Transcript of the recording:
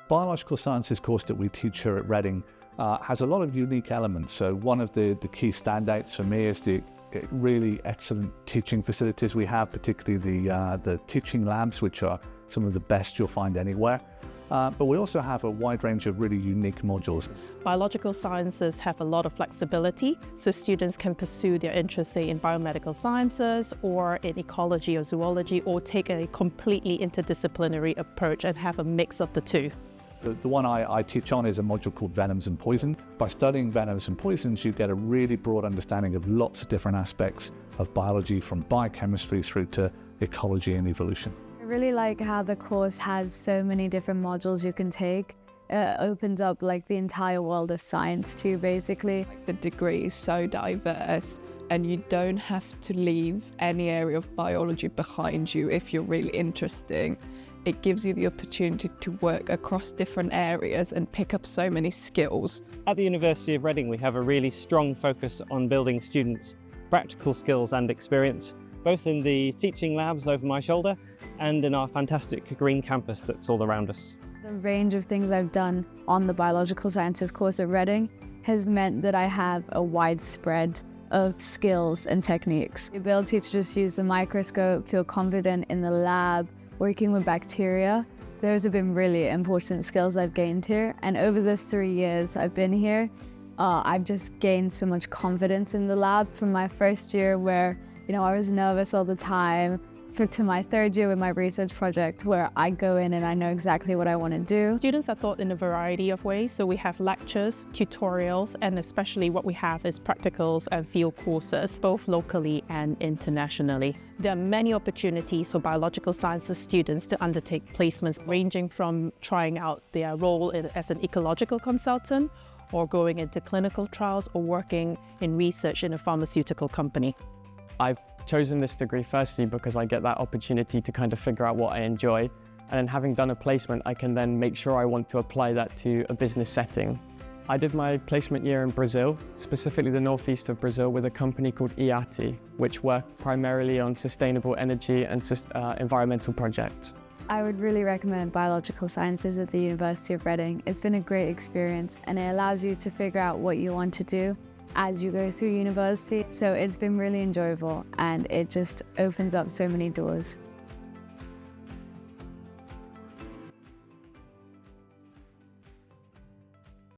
biological sciences course that we teach here at Reading has a lot of unique elements. So one of the key standouts for me is the really excellent teaching facilities we have, particularly the teaching labs, which are some of the best you'll find anywhere. But we also have a wide range of really unique modules. Biological sciences have a lot of flexibility, so students can pursue their interests, say, in biomedical sciences or in ecology or zoology, or take a completely interdisciplinary approach and have a mix of the two. The one I teach on is a module called Venoms and Poisons. By studying venoms and poisons, you get a really broad understanding of lots of different aspects of biology, from biochemistry through to ecology and evolution. I really like how the course has so many different modules you can take. It opens up like the entire world of science too, basically. The degree is so diverse and you don't have to leave any area of biology behind you if you're really interested. It gives you the opportunity to work across different areas and pick up so many skills. At the University of Reading, we have a really strong focus on building students' practical skills and experience, both in the teaching labs over my shoulder and in our fantastic green campus that's all around us. The range of things I've done on the Biological Sciences course at Reading has meant that I have a wide spread of skills and techniques. The ability to just use the microscope, feel confident in the lab, working with bacteria, those have been really important skills I've gained here. And over the 3 years I've been here, I've just gained so much confidence in the lab, from my first year where I was nervous all the time, to my third year with my research project, where I go in and I know exactly what I want to do. Students are taught in a variety of ways, so we have lectures, tutorials, and especially what we have is practicals and field courses, both locally and internationally. There are many opportunities for biological sciences students to undertake placements, ranging from trying out their role as an ecological consultant, or going into clinical trials, or working in research in a pharmaceutical company. I've chosen this degree firstly because I get that opportunity to kind of figure out what I enjoy, and then having done a placement I can then make sure I want to apply that to a business setting. I did my placement year in Brazil, specifically the northeast of Brazil, with a company called IATI, which work primarily on sustainable energy and environmental projects. I would really recommend Biological Sciences at the University of Reading. It's been a great experience and it allows you to figure out what you want to do as you go through university. So it's been really enjoyable and it just opens up so many doors.